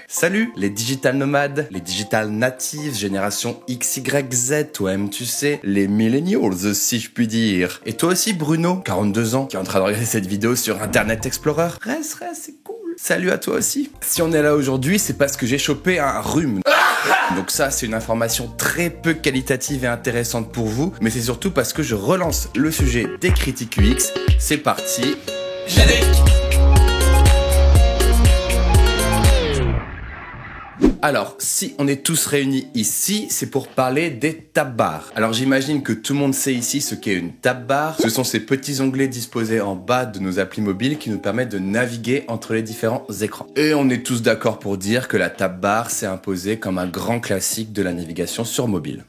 Salut les digital nomades, les digital natives, génération XYZ, toi-même tu sais, les millennials si je puis dire. Et toi aussi Bruno, 42 ans, qui est en train de regarder cette vidéo sur Internet Explorer. Reste, c'est cool. Salut à toi aussi. Si on est là aujourd'hui, c'est parce que j'ai chopé un rhume. Donc ça, c'est une information très peu qualitative et intéressante pour vous, mais c'est surtout parce que je relance le sujet des critiques UX. C'est parti. Générique. Alors, si on est tous réunis ici, c'est pour parler des tab bars. Alors j'imagine que tout le monde sait ici ce qu'est une tab bar. Ce sont ces petits onglets disposés en bas de nos applis mobiles qui nous permettent de naviguer entre les différents écrans. Et on est tous d'accord pour dire que la tab bar s'est imposée comme un grand classique de la navigation sur mobile.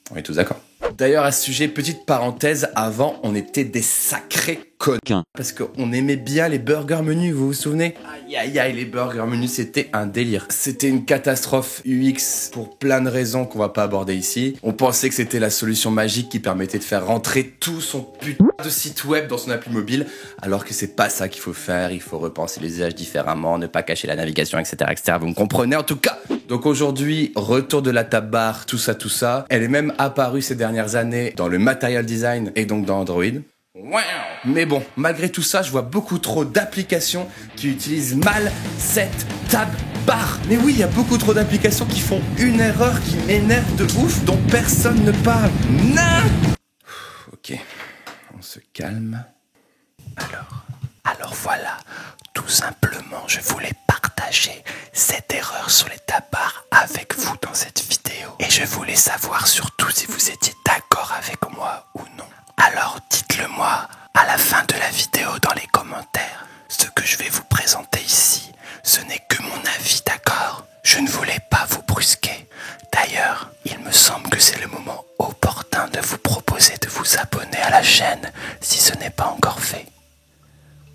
On est tous d'accord. D'ailleurs, à ce sujet, petite parenthèse, avant, on était des sacrés coquins. Parce qu'on aimait bien les burgers menus, vous vous souvenez? Aïe, les burgers menus, c'était un délire. C'était une catastrophe UX pour plein de raisons qu'on va pas aborder ici. On pensait que c'était la solution magique qui permettait de faire rentrer tout son putain de site web dans son appli mobile, alors que c'est pas ça qu'il faut faire. Il faut repenser les usages différemment, ne pas cacher la navigation, etc., etc. Vous me comprenez en tout cas? Donc aujourd'hui, retour de la tab bar, tout ça. Elle est même apparue ces dernières années dans le Material Design et donc dans Android. Wow. Mais bon, malgré tout ça, je vois beaucoup trop d'applications qui utilisent mal cette tab bar. Mais oui, il y a beaucoup trop d'applications qui font une erreur qui m'énerve de ouf, dont personne ne parle. Non. Ok, on se calme. Alors voilà, tout simplement, je voulais partager cette erreur sur les tab bars avec vous dans cette vidéo. Et je voulais savoir surtout si vous étiez d'accord avec moi ou non. Alors dites-le moi à la fin de la vidéo dans les commentaires. Ce que je vais vous présenter ici, ce n'est que mon avis, d'accord? Je ne voulais pas vous brusquer. D'ailleurs, il me semble que c'est le moment opportun de vous proposer de vous abonner à la chaîne si ce n'est pas encore fait.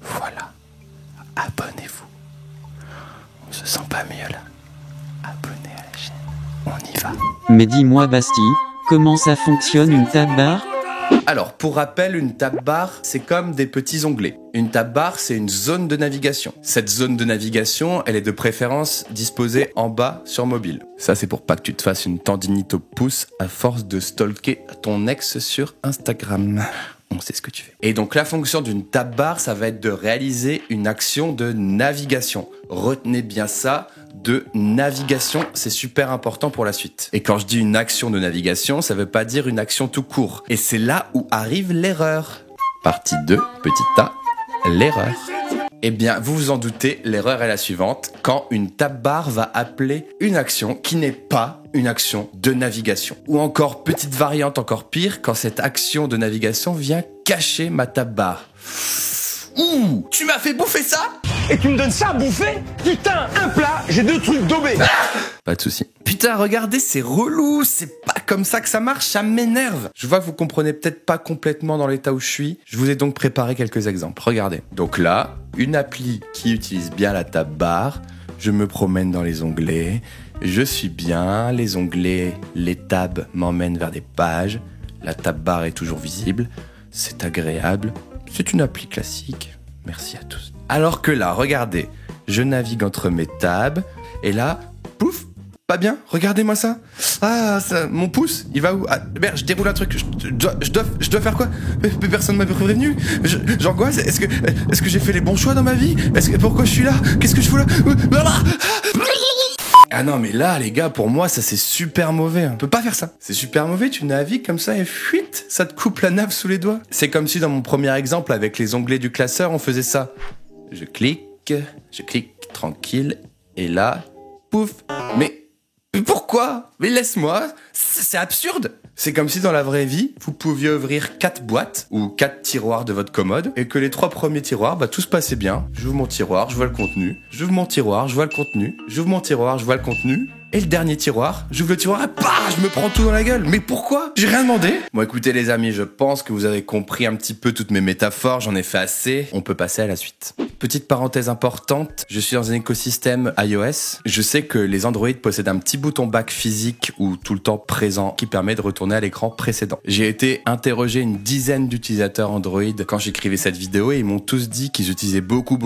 Voilà, abonnez-vous. On se sent pas mieux là. Abonnez à la chaîne. On y va. Mais dis-moi Basti, comment ça fonctionne une tab bar? Alors, pour rappel, une tab bar, c'est comme des petits onglets. Une tab bar, c'est une zone de navigation. Cette zone de navigation, elle est de préférence disposée en bas sur mobile. Ça, c'est pour pas que tu te fasses une tendinite au pouce à force de stalker ton ex sur Instagram. On sait ce que tu fais. Et donc la fonction d'une tab bar, ça va être de réaliser une action de navigation. Retenez bien ça, de navigation, c'est super important pour la suite. Et quand je dis une action de navigation, ça veut pas dire une action tout court. Et c'est là où arrive l'erreur. Partie 2, petit a, l'erreur. Eh bien, vous vous en doutez, l'erreur est la suivante. Quand une tab bar va appeler une action qui n'est pas une action de navigation. Ou encore, petite variante encore pire, quand cette action de navigation vient cacher ma tab bar. Ouh, tu m'as fait bouffer ça? Et tu me donnes ça à bouffer? Putain, un plat, j'ai 2 trucs daubés. Pas de souci. Putain, regardez, c'est relou, c'est pas comme ça que ça marche, ça m'énerve. Je vois que vous comprenez peut-être pas complètement dans l'état où je suis. Je vous ai donc préparé quelques exemples. Regardez. Donc là, une appli qui utilise bien la tab bar. Je me promène dans les onglets. Je suis bien. Les onglets, les tabs m'emmènent vers des pages. La tab bar est toujours visible. C'est agréable. C'est une appli classique. Merci à tous. Alors que là, regardez, je navigue entre mes tabs, et là, pouf, pas bien, regardez-moi ça. Ah, ça, mon pouce, il va où? Ah, merde, je déroule un truc, je dois faire quoi? Personne ne m'avait prévenu. J'angoisse, est-ce que j'ai fait les bons choix dans ma vie? Pourquoi je suis là? Qu'est-ce que je fous là? Ah non, mais là, les gars, pour moi, ça c'est super mauvais. On peut pas faire ça. C'est super mauvais, tu navigues comme ça et fuite, ça te coupe la nav sous les doigts. C'est comme si dans mon premier exemple, avec les onglets du classeur, on faisait ça. Je clique tranquille, et là, pouf. Mais pourquoi? Mais laisse-moi, c'est absurde. C'est comme si dans la vraie vie, vous pouviez ouvrir 4 boîtes ou 4 tiroirs de votre commode et que les 3 premiers tiroirs, tout se passait bien. J'ouvre mon tiroir, je vois le contenu. J'ouvre mon tiroir, je vois le contenu. J'ouvre mon tiroir, je vois le contenu. Et le dernier tiroir, j'ouvre le tiroir, et je me prends tout dans la gueule. Mais pourquoi? J'ai rien demandé. Bon, écoutez les amis, je pense que vous avez compris un petit peu toutes mes métaphores, j'en ai fait assez. On peut passer à la suite. Petite parenthèse importante, je suis dans un écosystème iOS. Je sais que les Android possèdent un petit bouton back physique ou tout le temps présent qui permet de retourner à l'écran précédent. J'ai été interrogé une dizaine d'utilisateurs Android quand j'écrivais cette vidéo et ils m'ont tous dit qu'ils utilisaient beaucoup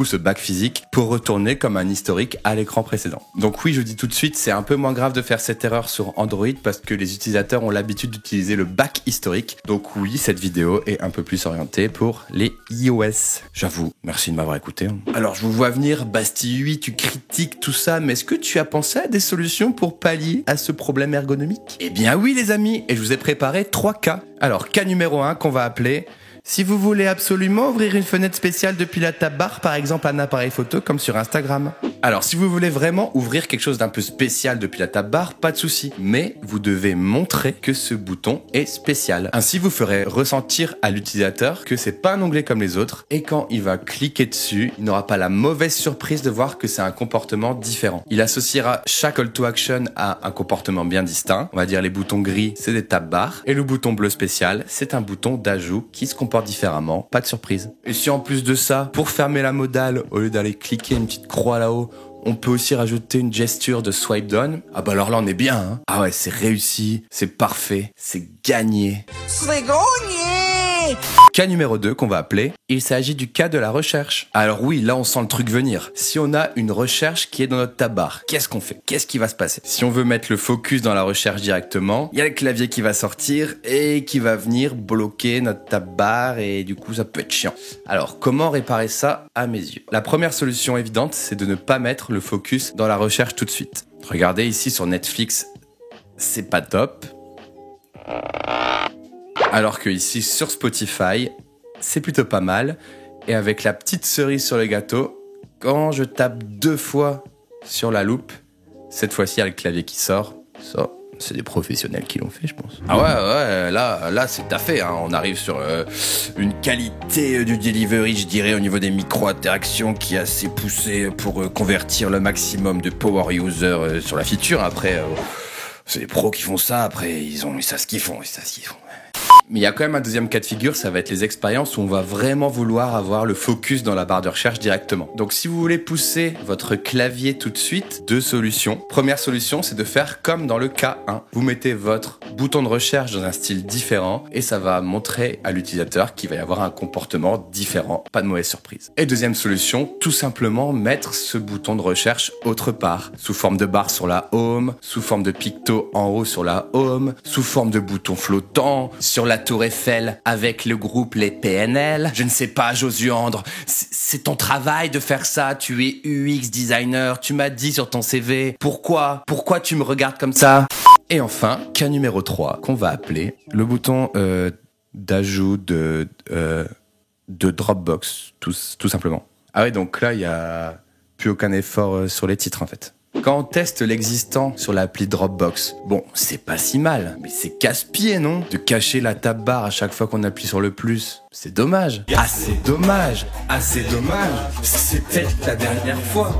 ce back physique pour retourner comme un historique à l'écran précédent. Donc oui, je dis tout de suite, c'est un peu moins grave de faire cette erreur sur Android parce que les utilisateurs ont l'habitude d'utiliser le back historique. Donc oui, cette vidéo est un peu plus orientée pour les iOS. J'avoue, merci de m'avoir écouté. Alors je vous vois venir, Bastille 8, tu critiques tout ça, mais est-ce que tu as pensé à des solutions pour pallier à ce problème ergonomique? Eh bien oui les amis, et je vous ai préparé 3 cas. Alors cas numéro 1 qu'on va appeler... Si vous voulez absolument ouvrir une fenêtre spéciale depuis la tab bar, par exemple un appareil photo comme sur Instagram. Alors si vous voulez vraiment ouvrir quelque chose d'un peu spécial depuis la tab bar, pas de souci. Mais vous devez montrer que ce bouton est spécial. Ainsi vous ferez ressentir à l'utilisateur que c'est pas un onglet comme les autres et quand il va cliquer dessus, il n'aura pas la mauvaise surprise de voir que c'est un comportement différent. Il associera chaque call to action à un comportement bien distinct. On va dire les boutons gris, c'est des tab bars et le bouton bleu spécial, c'est un bouton d'ajout qui se comporte différemment, pas de surprise. Et si en plus de ça, pour fermer la modale, au lieu d'aller cliquer une petite croix là-haut, on peut aussi rajouter une gesture de swipe down. Ah bah alors là on est bien, hein. Ah ouais, c'est réussi, c'est parfait, c'est gagné. C'est gagné! Cas numéro 2 qu'on va appeler, il s'agit du cas de la recherche. Alors oui, là on sent le truc venir. Si on a une recherche qui est dans notre tab bar, qu'est-ce qu'on fait? Qu'est-ce qui va se passer? Si on veut mettre le focus dans la recherche directement, il y a le clavier qui va sortir et qui va venir bloquer notre tab bar et du coup ça peut être chiant. Alors comment réparer ça à mes yeux? La première solution évidente, c'est de ne pas mettre le focus dans la recherche tout de suite. Regardez ici sur Netflix, c'est pas top. Alors que ici sur Spotify, c'est plutôt pas mal. Et avec la petite cerise sur le gâteau, quand je tape 2 fois sur la loupe, cette fois-ci il y a le clavier qui sort. Ça, c'est des professionnels qui l'ont fait, je pense. Ah ouais, là c'est taffé, hein. On arrive sur une qualité du delivery, je dirais, au niveau des micro-interactions qui est assez poussée pour convertir le maximum de power users sur la feature. Après, c'est les pros qui font ça, après ils savent ce qu'ils font, Mais il y a quand même un deuxième cas de figure, ça va être les expériences où on va vraiment vouloir avoir le focus dans la barre de recherche directement. Donc si vous voulez pousser votre clavier tout de suite, 2 solutions. Première solution, c'est de faire comme dans le cas 1. Vous mettez votre bouton de recherche dans un style différent et ça va montrer à l'utilisateur qu'il va y avoir un comportement différent. Pas de mauvaise surprise. Et deuxième solution, tout simplement mettre ce bouton de recherche autre part. Sous forme de barre sur la home, sous forme de picto en haut sur la home, sous forme de bouton flottant, sur la Tour Eiffel avec le groupe les PNL. Je ne sais pas, Josuandre, c'est ton travail de faire ça. Tu es UX designer, tu m'as dit sur ton CV. Pourquoi tu me regardes comme ça? Et enfin, cas numéro 3 qu'on va appeler le bouton d'ajout de Dropbox, tout simplement. Ah ouais, donc là il y a plus aucun effort sur les titres en fait. Quand on teste l'existant sur l'appli Dropbox, bon, c'est pas si mal, mais c'est casse-pied, non? De cacher la tab bar à chaque fois qu'on appuie sur le plus. C'est dommage. Ah, c'est dommage. C'est peut-être la dernière fois.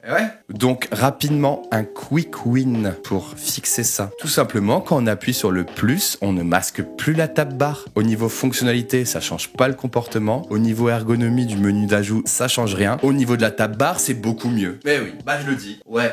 Ouais. Donc, rapidement, un quick win pour fixer ça. Tout simplement, quand on appuie sur le plus, on ne masque plus la tab bar. Au niveau fonctionnalité, ça change pas le comportement. Au niveau ergonomie du menu d'ajout, ça change rien. Au niveau de la tab bar, c'est beaucoup mieux. Mais oui, bah je le dis. Ouais,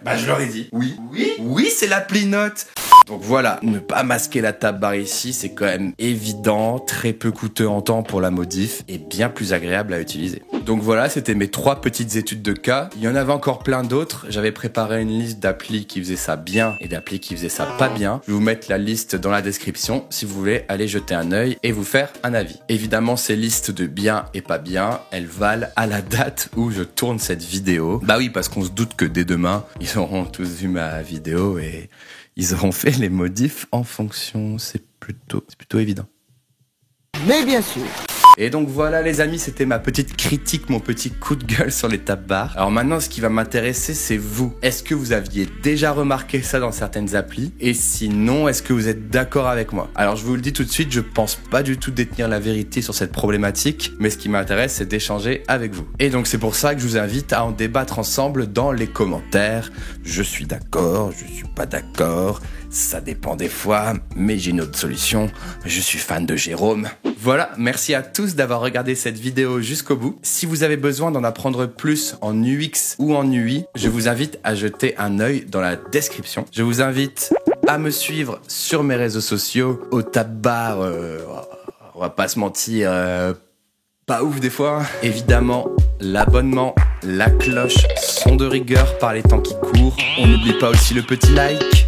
bah je l'aurais dit. Oui, c'est l'appli Note. Donc voilà, ne pas masquer la tab bar ici, c'est quand même évident, très peu coûteux en temps pour la modif et bien plus agréable à utiliser. Donc voilà, c'était mes 3 petites études de cas. Il y en avait encore plein d'autres. J'avais préparé une liste d'applis qui faisaient ça bien et d'applis qui faisaient ça pas bien. Je vais vous mettre la liste dans la description si vous voulez aller jeter un œil et vous faire un avis. Évidemment, ces listes de bien et pas bien, elles valent à la date où je tourne cette vidéo. Bah oui, parce qu'on se doute que dès demain, ils auront tous vu ma vidéo et ils auront fait les modifs en fonction. C'est plutôt évident. Mais bien sûr. Et donc voilà les amis, c'était ma petite critique, mon petit coup de gueule sur les tab-bars. Alors maintenant, ce qui va m'intéresser, c'est vous. Est-ce que vous aviez déjà remarqué ça dans certaines applis? Et sinon, est-ce que vous êtes d'accord avec moi? Alors je vous le dis tout de suite, je pense pas du tout détenir la vérité sur cette problématique, mais ce qui m'intéresse, c'est d'échanger avec vous. Et donc c'est pour ça que je vous invite à en débattre ensemble dans les commentaires. Je suis d'accord, je suis pas d'accord, ça dépend des fois, mais j'ai une autre solution. Je suis fan de Jérôme. Voilà, merci à tous d'avoir regardé cette vidéo jusqu'au bout. Si vous avez besoin d'en apprendre plus en UX ou en UI, je vous invite à jeter un œil dans la description. Je vous invite à me suivre sur mes réseaux sociaux, au tab-bar, on va pas se mentir, pas ouf des fois. Évidemment, l'abonnement, la cloche sont de rigueur par les temps qui courent. On n'oublie pas aussi le petit like.